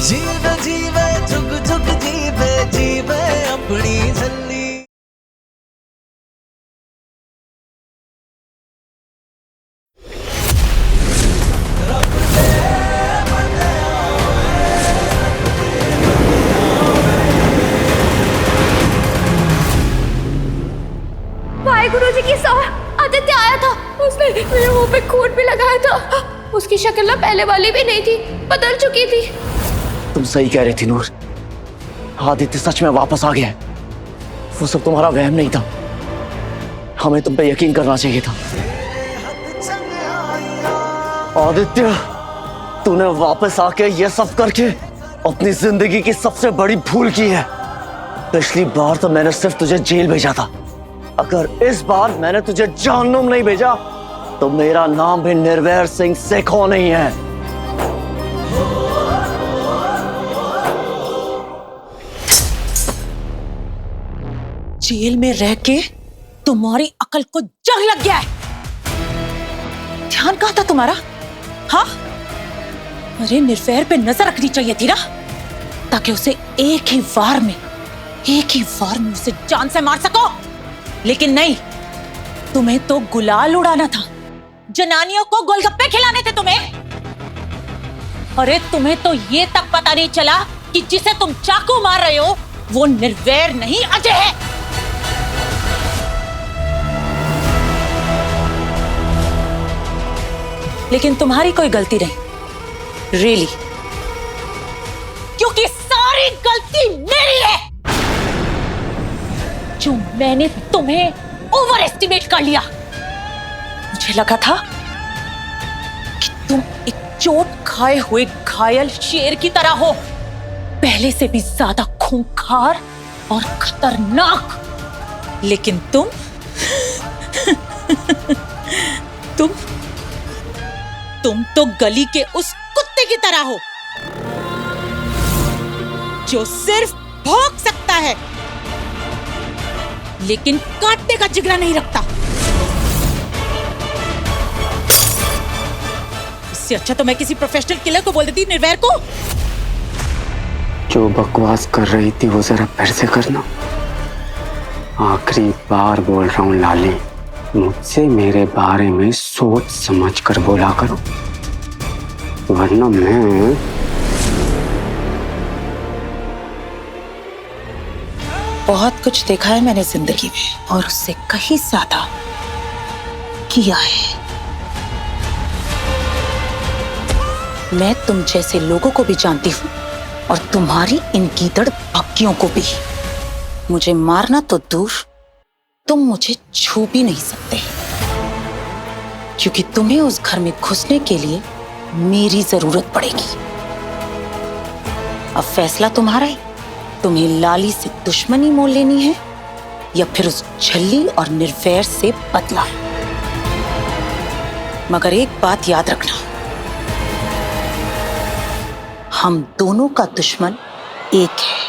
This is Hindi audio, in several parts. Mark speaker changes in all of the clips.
Speaker 1: जीवे जीवे झुक झुक जीवे जीवे अपनी झल्ली।
Speaker 2: वाहेगुरु जी की सवार आदित्य आया था, उसने मेरे मुंह पे खून भी लगाया था। उसकी शक्ल ना पहले वाली भी नहीं थी, बदल चुकी थी।
Speaker 3: तुम सही कह रही थी नूर, आदित्य सच में वापस आ गया है। वो सब तुम्हारा वहम नहीं था, हमें तुम पे यकीन करना चाहिए था। आदित्य, तूने वापस आके ये सब करके अपनी जिंदगी की सबसे बड़ी भूल की है। पिछली बार तो मैंने सिर्फ तुझे जेल भेजा था, अगर इस बार मैंने तुझे जहन्नुम नहीं भेजा तो मेरा नाम भी निर्वैर सिंह सेखो नहीं है।
Speaker 4: जेल में रह के तुम्हारी अकल को जंग लग गया है। ध्यान कहाँ था तुम्हारा? हाँ, अरे निर्वैर पे नजर रखनी चाहिए थी ना, ताकि उसे एक ही वार में उसे जान से मार सको। लेकिन नहीं, तुम्हें तो गुलाल उड़ाना था, जनानियों को गोलगप्पे खिलाने थे तुम्हें। अरे तुम्हें तो ये तक पता नहीं चला कि जिसे तुम चाकू मार रहे हो वो निर्वैर नहीं, अजय है। लेकिन तुम्हारी कोई गलती नहीं, रियली, क्योंकि सारी गलती मेरी है। जो मैंने तुम्हें ओवर एस्टिमेट कर लिया। मुझे लगा था कि तुम एक चोट खाए हुए घायल शेर की तरह हो, पहले से भी ज्यादा खूंखार और खतरनाक। लेकिन तुम तो गली के उस कुत्ते की तरह हो जो सिर्फ भौंक सकता है लेकिन काटने का जिगरा नहीं रखता। इससे अच्छा तो मैं किसी प्रोफेशनल किलर को बोल देती निर्वैर को।
Speaker 5: जो बकवास कर रही थी वो जरा फिर से करना। आखिरी बार बोल रहा हूँ लाली, मुझसे मेरे बारे में सोच समझ कर बोला करो, वरना मैं
Speaker 4: बहुत कुछ देखा है मैंने जिंदगी में, और उससे कहीं ज्यादा किया है। मैं तुम जैसे लोगों को भी जानती हूँ और तुम्हारी इन गीदड़ भक्कियों को भी। मुझे मारना तो दूर, तुम मुझे छू भी नहीं सकते, क्योंकि तुम्हें उस घर में घुसने के लिए मेरी जरूरत पड़ेगी। अब फैसला तुम्हारा है, तुम्हें लाली से दुश्मनी मोल लेनी है या फिर उस झल्ली और निर्वैर से बदला। मगर एक बात याद रखना, हम दोनों का दुश्मन एक है।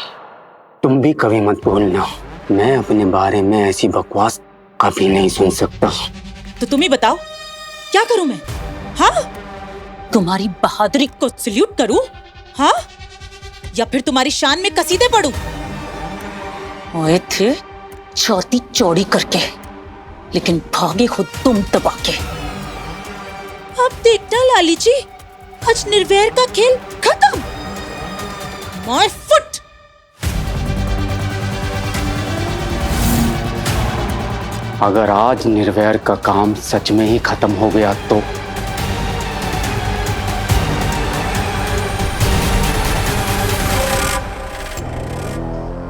Speaker 5: तुम भी कभी मत बोलना, मैं अपने बारे में ऐसी बकवास कभी नहीं सुन सकता।
Speaker 4: तो तुम ही बताओ क्या करूं मैं? हाँ, तुम्हारी बहादुरी को सल्यूट करूं, हाँ, या फिर तुम्हारी शान में कसीदे पढ़ूं? ओए थे चौथी चौड़ी करके, लेकिन भागे खुद तुम दबा के। अब देखना लाली जी, आज निर्वैर का खेल खत्म। My foot.
Speaker 5: अगर आज निर्वैर का काम सच में ही खत्म हो गया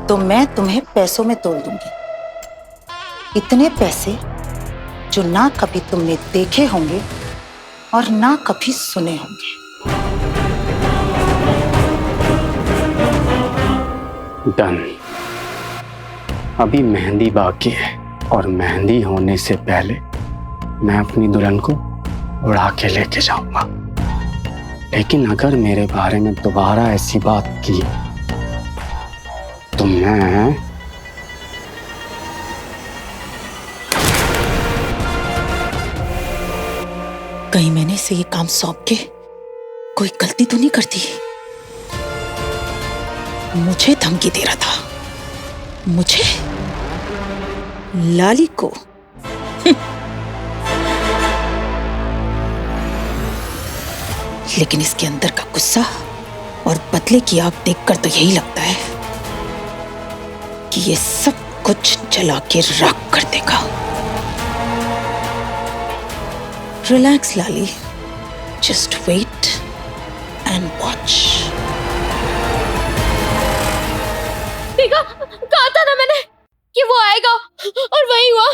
Speaker 4: तो मैं तुम्हें पैसों में तोल दूंगी। इतने पैसे जो ना कभी तुमने देखे होंगे और ना कभी सुने होंगे।
Speaker 5: डन। अभी मेहंदी बाकी है और मेहंदी होने से पहले मैं अपनी दुल्हन को उड़ा के लेके जाऊंगा। लेकिन अगर मेरे बारे में दोबारा ऐसी बात की तो मैं
Speaker 4: कहीं मैंने इसे ये काम सौंप के कोई गलती तो नहीं करती? मुझे धमकी दे रहा था, मुझे, लाली को। लेकिन इसके अंदर का गुस्सा और बदले की आग देखकर तो यही लगता है कि ये सब कुछ जला के राख कर देगा। Relax Lali, just wait and watch.
Speaker 2: कहा था ना मैंने कि वो आएगा, और वही हुआ।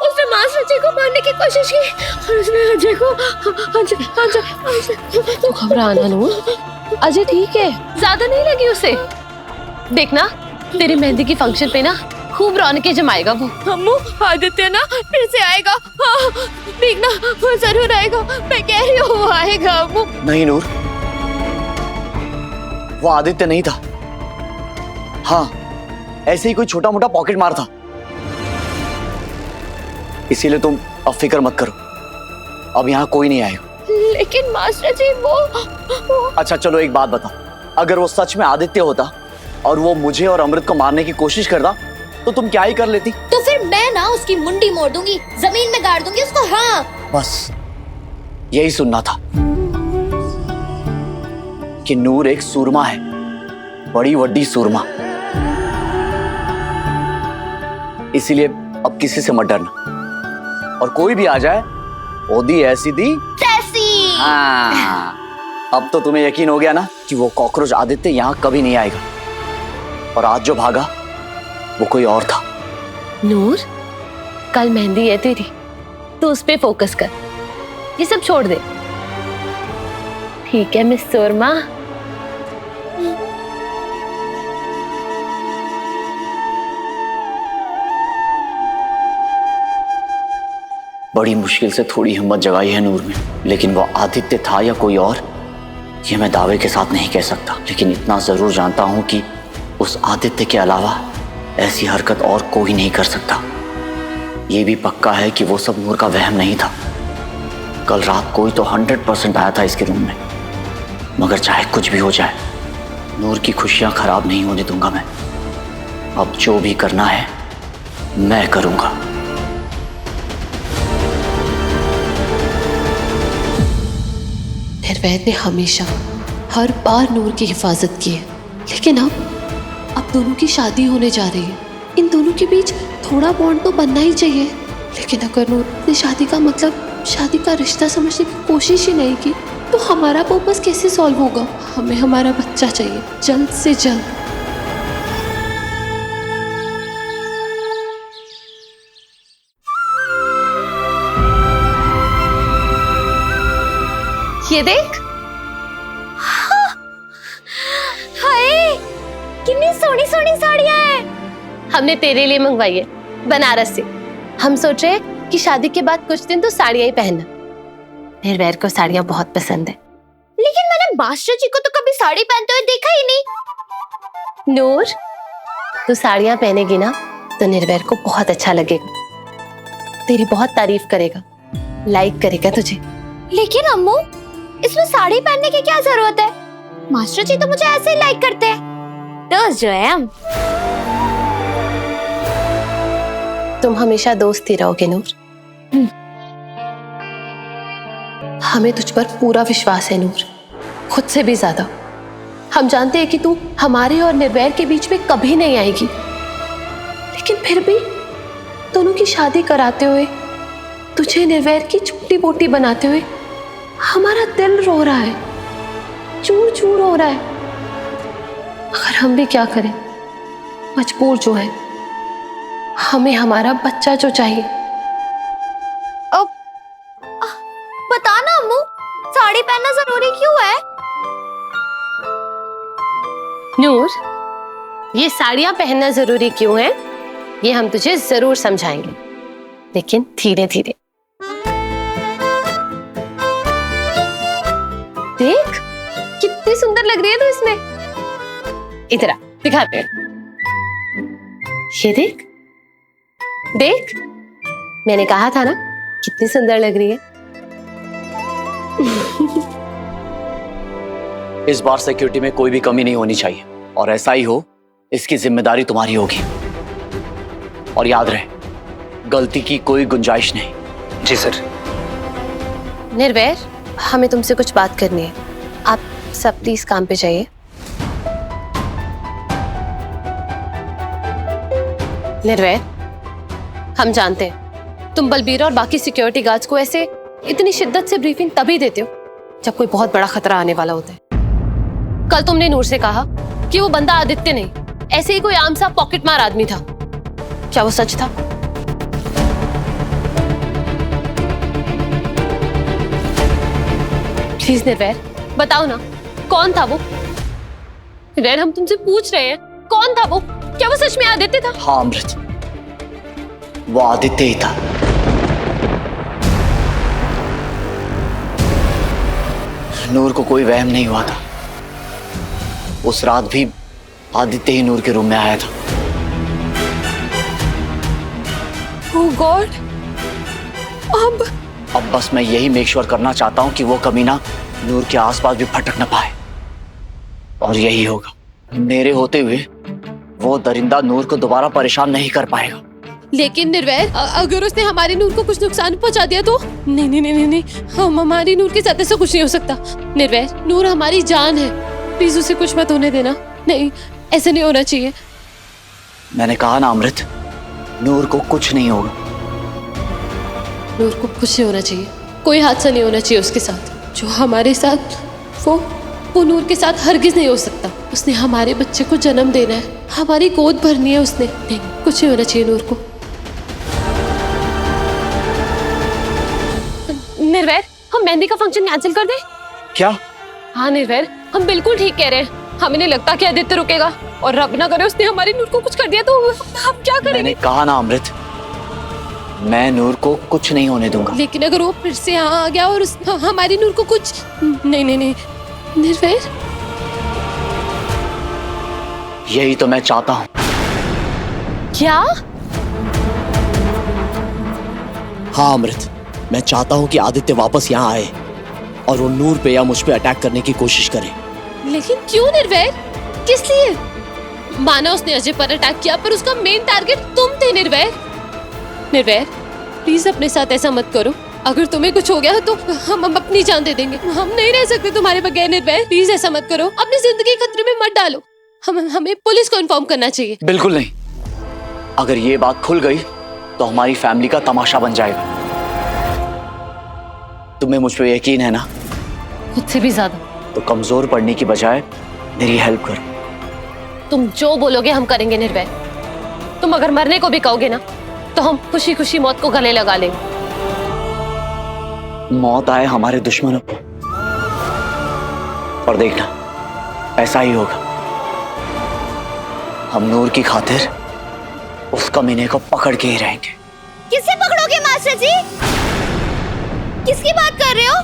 Speaker 2: उसने मास्टर जी को मारने की कोशिश की और उसने अजय को
Speaker 6: तू घबराना नूर, अजय ठीक है, ज्यादा नहीं लगी उसे। देखना तेरी मेहंदी की फंक्शन पे ना खूब रौनकें जमाएगा वो।
Speaker 2: अम्मू, आदित्य ना फिर से आएगा। हाँ, देखना वो जरूर आएगा, मैं कह रही हूँ वो आएगा अम्मू।
Speaker 3: नहीं नूर, वो आदित्य नहीं था। हाँ, ऐसे ही कोई छोटा मोटा पॉकेट मार था। इसीलिए तुम अब फिक्र मत करो, अब यहाँ कोई नहीं आएगा।
Speaker 2: लेकिन मास्टर जी वो
Speaker 3: अच्छा चलो एक बात बताओ, अगर वो सच में आदित्य होता और वो मुझे और अमृत को मारने की कोशिश करता तो तुम क्या ही कर लेती?
Speaker 2: तो फिर मैं ना उसकी मुंडी मोड़ दूंगी, जमीन में गाड़ दूंगी उसको। हाँ,
Speaker 3: बस यही सुनना था कि नूर एक सूरमा है, बड़ी वड्डी सूरमा। इसीलिए अब किसी से मत डरना, और कोई भी आ जाए ओदी ऐसी दी
Speaker 2: तैसी।
Speaker 3: हाँ, अब तो तुम्हें यकीन हो गया ना कि वो कॉकरोच आदित्य यहाँ कभी नहीं आएगा, और आज जो भागा वो कोई और था।
Speaker 6: नूर, कल मेहंदी है तेरी, तो उस पे फोकस कर, ये सब छोड़ दे, ठीक है मिस सुरमा?
Speaker 3: बड़ी मुश्किल से थोड़ी हिम्मत जगाई है नूर में, लेकिन वो आदित्य था या कोई और, ये मैं दावे के साथ नहीं कह सकता। लेकिन इतना जरूर जानता हूं कि उस आदित्य के अलावा ऐसी हरकत और कोई नहीं कर सकता। ये भी पक्का है कि वो सब नूर का वहम नहीं था। कल रात कोई तो 100% आया था इसके रूम में, मगर चाहे कुछ भी हो जाए, नूर की खुशियां खराब नहीं होने दूंगा मैं। अब जो भी करना है मैं करूंगा।
Speaker 6: निर्वैर ने हमेशा हर बार नूर की हिफाजत की है, लेकिन अब दोनों की शादी होने जा रही है। इन दोनों के बीच थोड़ा बॉन्ड तो बनना ही चाहिए। लेकिन अगर नूर ने शादी का मतलब शादी का रिश्ता समझने की कोशिश ही नहीं की, तो हमारा पर्पस कैसे सॉल्व होगा? हमें हमारा बच्चा चाहिए, जल्द से जल्द। ये देख,
Speaker 2: हाय, कितनी सोनी सोनी साड़ियां हैं।
Speaker 6: हमने तेरे लिए मंगवाई है बनारस से। हम सोच रहे हैं कि शादी के बाद कुछ दिन तो साड़ियां ही पहनना। निर्वैर को साड़ियां बहुत पसंद है।
Speaker 2: लेकिन मैंने मास्टर जी को तो कभी साड़ी पहनते हुए देखा ही नहीं।
Speaker 6: नूर, तू साड़ियां पहनेगी ना तो निर्वैर को बहुत अच्छा लगेगा, तेरी बहुत तारीफ करेगा, लाइक करेगा तुझे।
Speaker 2: लेकिन अम्मू, इसमें साड़ी पहनने की क्या जरूरत है? मास्टर जी तो मुझे ऐसे ही लाइक करते हैं। दोस्त जो है हम।
Speaker 6: तुम हमेशा दोस्त ही रहोगे नूर। हमें तुझ पर पूरा विश्वास है नूर, खुद से भी ज्यादा। हम जानते हैं कि तू हमारे और निर्वैर के बीच में कभी नहीं आएगी, लेकिन फिर भी दोनों की शादी कराते हुए, तुझे निर्वैर की छोटी बोटी बनाते हुए हमारा दिल रो रहा है, चूर चूर हो रहा है। अगर हम भी क्या करें, मजबूर जो है, हमें हमारा बच्चा जो चाहिए।
Speaker 2: अब बता ना अम्मू, साड़ी पहनना जरूरी क्यों है?
Speaker 6: नूर, ये साड़ियां पहनना जरूरी क्यों है, ये हम तुझे जरूर समझाएंगे, लेकिन धीरे धीरे। देख कितनी सुंदर लग रही है तू इसमें। इधर आ, दिखाते हैं। ये देख देख, मैंने कहा था ना कितनी सुंदर लग रही है।
Speaker 3: इस बार सिक्योरिटी में कोई भी कमी नहीं होनी चाहिए, और ऐसा ही हो इसकी जिम्मेदारी तुम्हारी होगी। और याद रहे, गलती की कोई गुंजाइश नहीं।
Speaker 5: जी सर।
Speaker 6: निर्वैर, हमें तुमसे कुछ बात करनी है। आप सब प्लीज काम पे जाइए। निर्वैर, हम जानते हैं तुम बलबीर और बाकी सिक्योरिटी गार्ड्स को ऐसे इतनी शिद्दत से ब्रीफिंग तभी देते हो जब कोई बहुत बड़ा खतरा आने वाला होता है। कल तुमने नूर से कहा कि वो बंदा आदित्य नहीं, ऐसे ही कोई आम सा पॉकेट मार आदमी था। क्या वो सच था? प्लीज निर्वैर, बताओ ना, कौन था वो? निर्वैर, हम तुमसे पूछ रहे हैं, कौन था वो? क्या वो सच में आदित्य था?
Speaker 3: हाँ अमृत, वो आदित्य ही था। नूर को कोई वहम नहीं हुआ था। उस रात भी आदित्य ही नूर के रूम में आया था।
Speaker 6: ओह गॉड!
Speaker 3: अब बस मैं यही मेक श्योर करना चाहता हूं कि वो कमीना नूर के आसपास भी भटक न पाए, और यही होगा। मेरे होते हुए वो दरिंदा नूर को दोबारा परेशान नहीं कर पाएगा।
Speaker 6: लेकिन निर्वैर, अगर उसने हमारी नूर को कुछ नुकसान पहुंचा दिया तो? नहीं नहीं नहीं नहीं, हम हमारी नूर के साथ ऐसा कुछ नहीं हो सकता। निर्वैर, नूर हमारी जान है, प्लीज उसे कुछ मत होने देना। नहीं, ऐसा नहीं होना चाहिए।
Speaker 3: मैंने कहा ना अमृत, नूर को कुछ नहीं होगा।
Speaker 6: नूर को कुछ नहीं होना चाहिए, कोई हादसा नहीं होना चाहिए उसके साथ। जो हमारे साथ, वो नूर के साथ हरगिज नहीं हो सकता। उसने हमारे बच्चे को जन्म देना है, हमारी गोद भरनी है उसने। नहीं, कुछ नहीं होना चाहिए नूर को। निर्वैर, हम मेहंदी का फंक्शन कैंसिल कर दें?
Speaker 3: क्या?
Speaker 6: हाँ निर्वैर, हम बिल्कुल ठीक कह रहे हैं। हमें नहीं लगता कि आदित्य रुकेगा, और रब ना करे उसने हमारी नूर को कुछ कर दिया तो हम क्या करेंगे?
Speaker 3: मैंने कहा ना अमृत, मैं नूर को कुछ नहीं होने दूंगा।
Speaker 6: लेकिन अगर वो फिर से यहाँ आ गया और हमारी नूर को कुछ... नहीं नहीं नहीं निर्वैर,
Speaker 3: यही तो मैं चाहता हूँ।
Speaker 6: क्या?
Speaker 7: हाँ अमृत, मैं चाहता हूँ कि आदित्य वापस यहाँ आए और वो नूर पे या मुझ पे अटैक करने की कोशिश करे।
Speaker 6: लेकिन क्यों निर्वैर? किस लिए? माना उसने अजय पर अटैक किया, पर उसका मेन टारगेट तुम थे निर्वैर। निर्वैर, प्लीज अपने साथ ऐसा मत करो। अगर तुम्हें कुछ हो गया तो हम अपनी जान दे देंगे। हम नहीं रह सकते तुम्हारे बगैर निर्वैर, प्लीज ऐसा मत करो। अपनी जिंदगी खतरे में मत डालो। हमें पुलिस को इन्फॉर्म करना चाहिए।
Speaker 3: बिल्कुल नहीं। अगर ये बात खुल गई तो हमारी फैमिली का तमाशा बन जाएगा। तुम्हें मुझ पे यकीन है ना?
Speaker 6: खुद से भी ज्यादा।
Speaker 3: तो कमजोर पड़ने की बजाय मेरी हेल्प करो।
Speaker 6: तुम जो बोलोगे हम करेंगे निर्वैर। तुम अगर मरने को भी कहोगे ना तो हम खुशी खुशी मौत को गले लगा लेंगे।
Speaker 3: मौत आए हमारे दुश्मनों को, और देखना ऐसा ही होगा। हम नूर की खातिर उस कमीने को पकड़ के ही रहेंगे।
Speaker 2: किसे पकड़ोगे मास्टर जी? किसकी बात कर रहे हो?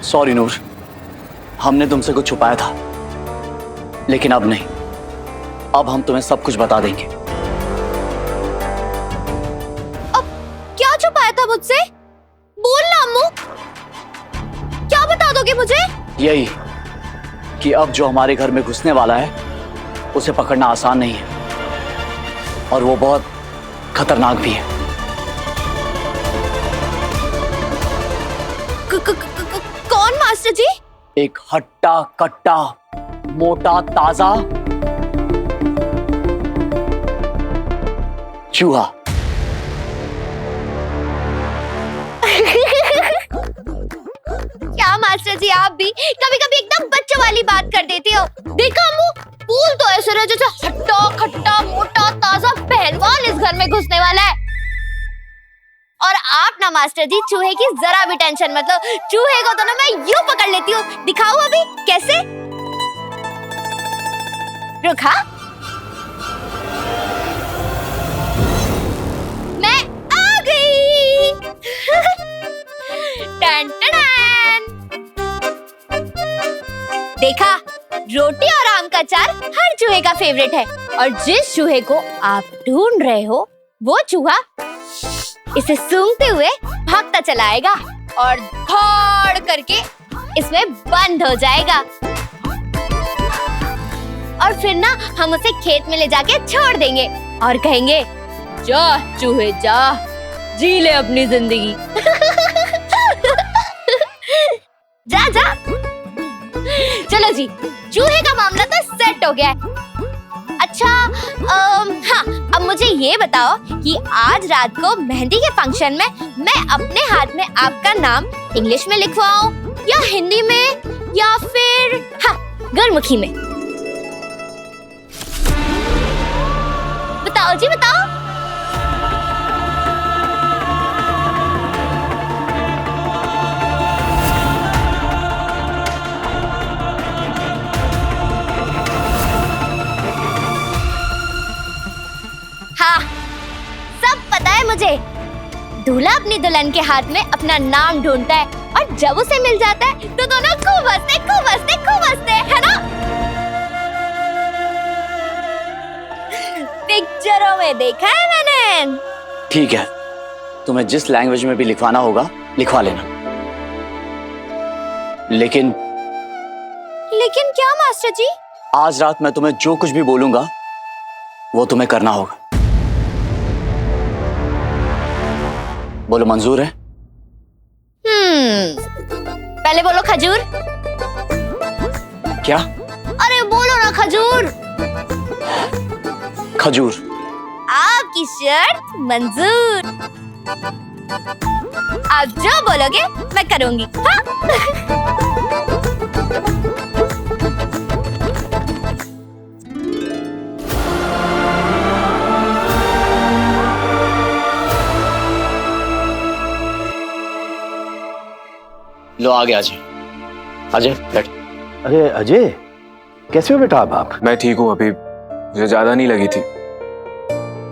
Speaker 3: सॉरी नूर, हमने तुमसे कुछ छुपाया था, लेकिन अब नहीं। अब हम तुम्हें सब कुछ बता देंगे।
Speaker 2: अब क्या छुपाया था मुझसे? बोलना अम्मू, क्या बता दोगे मुझे?
Speaker 3: यही कि अब जो हमारे घर में घुसने वाला है उसे पकड़ना आसान नहीं है, और वो बहुत खतरनाक भी है।
Speaker 2: कौन मास्टर जी?
Speaker 3: एक हट्टा कट्टा मोटा ताजा चूहा।
Speaker 2: क्या मास्टर जी, आप भी कभी कभी एकदम बच्चों वाली बात कर देते हो। देखा अम्मू, फूल तो ऐसे रहे जैसे हट्टा खट्टा मोटा ताजा पहलवान इस घर में घुसने वाला है। और आप ना मास्टर जी चूहे की जरा भी टेंशन मत लो। चूहे को तो ना मैं यूं पकड़ लेती हूँ। दिखाऊं अभी कैसे? रुका, मैं आ गई। टन टन। देखा, रोटी और आम का अचार हर चूहे का फेवरेट है, और जिस चूहे को आप ढूंढ रहे हो वो चूहा इसे सूंघते हुए भागता चला आएगा। और धड़ करके इसमें बंद हो जाएगा। और फिर ना हम उसे खेत में ले जाके छोड़ देंगे और कहेंगे, जा चूहे जा, जी ले अपनी जिंदगी। जा जा। चलो जी, चूहे का मामला तो सेट हो गया है। अच्छा हाँ, अब मुझे ये बताओ कि आज रात को मेहंदी के फंक्शन में मैं अपने हाथ में आपका नाम इंग्लिश में लिखवाऊं या हिंदी में या फिर हाँ गुरमुखी में? बताओ जी बताओ। हाँ, सब पता है मुझे। दूल्हा अपनी दुल्हन के हाथ में अपना नाम ढूंढता है और जब उसे मिल जाता है तो दोनों खूब हंसते, है ना? पिक्चरों में देखा है मैंने।
Speaker 3: ठीक है, तुम्हें जिस लैंग्वेज में भी लिखवाना होगा लिखवा लेना, लेकिन
Speaker 2: क्या मास्टर जी?
Speaker 3: आज रात मैं तुम्हें जो कुछ भी बोलूंगा वो तुम्हें करना होगा। बोलो, मंजूर है?
Speaker 2: पहले बोलो खजूर।
Speaker 3: क्या?
Speaker 2: अरे बोलो ना खजूर।
Speaker 3: खजूर।
Speaker 2: आपकी शर्त मंजूर। आप जो बोलोगे मैं करूंगी। हाँ?
Speaker 3: लो आ गया अजय। अजय बैठ।
Speaker 8: अरे अजय, कैसे हो बेटा आप?
Speaker 9: मैं ठीक हूँ, अभी मुझे ज्यादा नहीं लगी थी।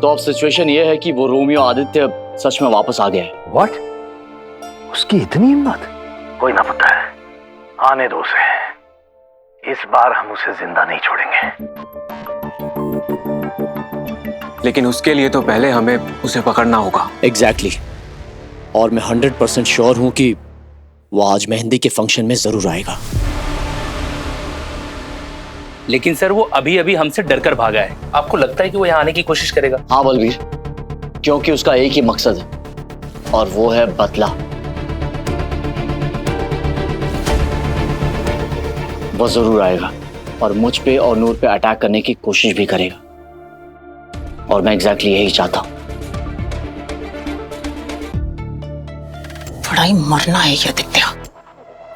Speaker 3: तो अब सिचुएशन ये है कि वो रोमियो आदित्य सच में वापस आ गया है।
Speaker 8: व्हाट? उसकी इतनी हिम्मत? कोई ना पुत्र, आने दो उसे। इस बार हम उसे जिंदा नहीं छोड़ेंगे।
Speaker 9: लेकिन उसके लिए तो पहले हमें उसे पकड़ना होगा।
Speaker 7: एग्जैक्टली। और मैं 100% श्योर हूं कि वो आज मेहंदी के फंक्शन में जरूर आएगा।
Speaker 10: लेकिन सर वो अभी अभी हमसे डरकर भागा है। आपको लगता है कि वो यहाँ आने की कोशिश करेगा?
Speaker 3: हाँ बलबीर, क्योंकि उसका एक ही मकसद है और वो है बदला। वो जरूर आएगा और मुझ पे और नूर पे अटैक करने की कोशिश भी करेगा और मैं एग्जैक्टली यही चाहता हूं।
Speaker 4: बड़ा ही मरना है ये आदित्य।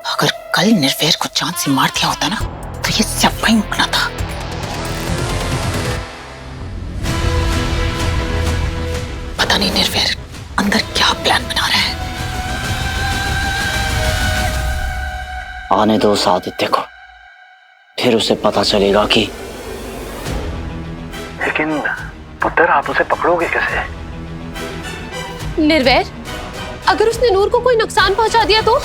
Speaker 4: अगर कल निर्वैर को जान से मार दिया होता ना तो ये स्यापा ही मुकना था। पता नहीं निर्वैर अंदर क्या प्लान बना रहा है।
Speaker 3: आने दो उस आदित्य को, फिर उसे पता चलेगा कि।
Speaker 8: लेकिन पुत्र, आप उसे पकड़ोगे कैसे?
Speaker 6: निर्वैर, अगर उसने नूर को कोई नुकसान पहुंचा दिया तो?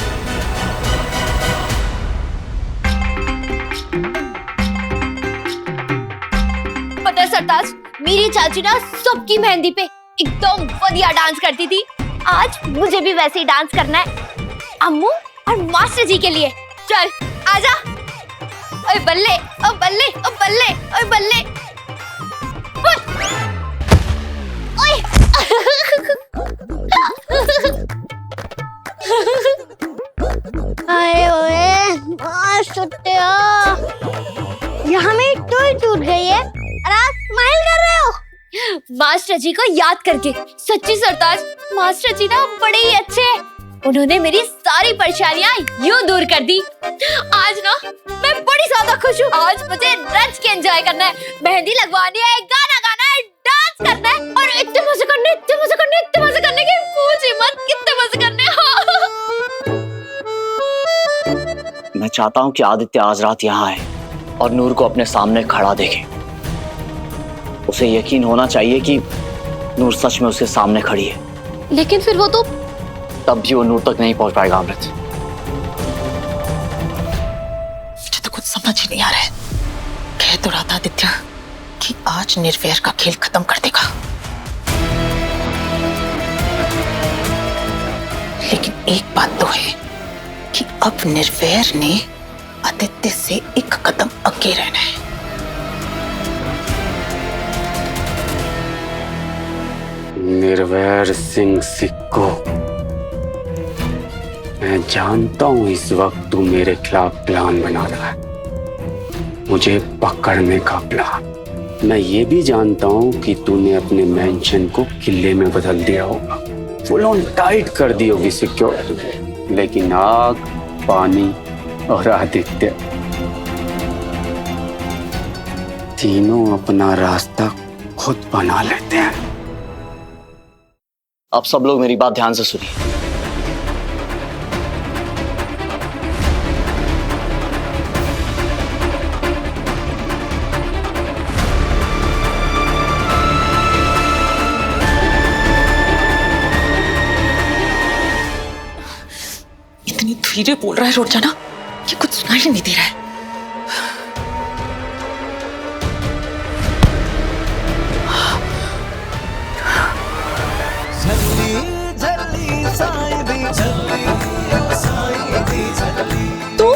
Speaker 2: पता है सरताज, मेरी चाची ना सबकी मेहंदी पे एकदम बढ़िया डांस करती थी। आज मुझे भी वैसे ही डांस करना है, अम्मू और मास्टर जी के लिए। चल आजा। ओए बल्ले, ओ बल्ले, ओ बल्ले, ओए बल्ले। ओए
Speaker 11: अरे ओए, यहाँ में टूट टूट गई है और आप स्माइल कर रहे हो।
Speaker 2: मास्टर जी को याद करके। सच्ची सरताज, मास्टर जी ना बड़े ही अच्छे हैं। उन्होंने मेरी सारी परेशानियां यूं दूर कर दी। आज ना मैं बड़ी ज्यादा खुश हूँ। आज मुझे रच के एंजॉय करना है, मेहंदी लगवानी है, गाना गाना है, डांस करना है और इतने मजे करने, इतने मजे करने, इतने मजे करने की पूछी मत, कितने मजे करने।
Speaker 3: मैं चाहता हूं कि आदित्य आज रात यहाँ आए और नूर को अपने सामने खड़ा देखे। उसे यकीन होना चाहिए कि नूर सच में उसके सामने खड़ी है।
Speaker 6: लेकिन फिर वो तो
Speaker 3: तब भी वो नूर तक नहीं पहुंच पाएगा अमृत।
Speaker 4: मुझे तो कुछ समझ ही नहीं आ रहा है। कह तो रहा था आदित्य कि आज निर्वैर का खेल खत्म कर देगा, लेकिन एक बात तो है कि अब निर्वैर ने आदित्य से एक कदम आगे रहना है।
Speaker 5: निर्वैर सिंह सिक्को, मैं जानता हूं इस वक्त तू मेरे खिलाफ प्लान बना रहा है, मुझे पकड़ने का प्लान। मैं ये भी जानता हूं कि तूने अपने मेंशन को किले में बदल दिया होगा, फुल ऑन टाइट कर दी होगी सिक्योरिटी। लेकिन आग, पानी और आदित्य तीनों अपना रास्ता खुद बना लेते हैं।
Speaker 7: आप सब लोग मेरी बात ध्यान से सुनिए।
Speaker 4: इतनी धीरे बोल रहा है रोजाना कि कुछ सुनाई ही नहीं दे रहा है। तू,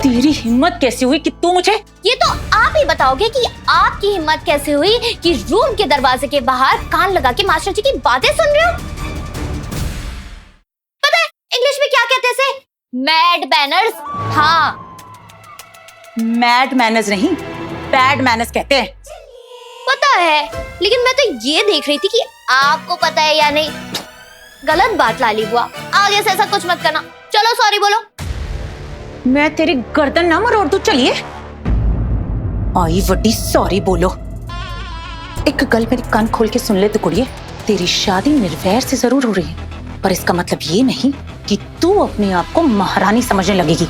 Speaker 4: तेरी हिम्मत कैसे हुई कि तू मुझे?
Speaker 2: ये तो आप ही बताओगे कि आपकी हिम्मत कैसे हुई कि रूम के दरवाजे के बाहर कान लगा के मास्टर जी की बातें सुन रहे हो। पता है इंग्लिश में क्या कहते हैं इसे? Mad manners. हाँ,
Speaker 4: मैड मैनर्स नहीं, बैड मैनर्स कहते हैं।
Speaker 2: पता है, लेकिन मैं तो ये देख रही थी कि आपको पता है या नहीं। गलत बात लाली बुआ, आगे से ऐसा कुछ मत करना। चलो सॉरी बोलो।
Speaker 4: मैं तेरी गर्दन ना मरोड़ दूं, चलिए। आई वड्डी सॉरी बोलो। एक गल मेरी कान खोल के सुन ले तो कुड़िए, तेरी शादी निर्वैर से जरूर हो रही है, पर इसका मतलब ये नहीं कि तू अपने आप को महारानी समझने लगेगी।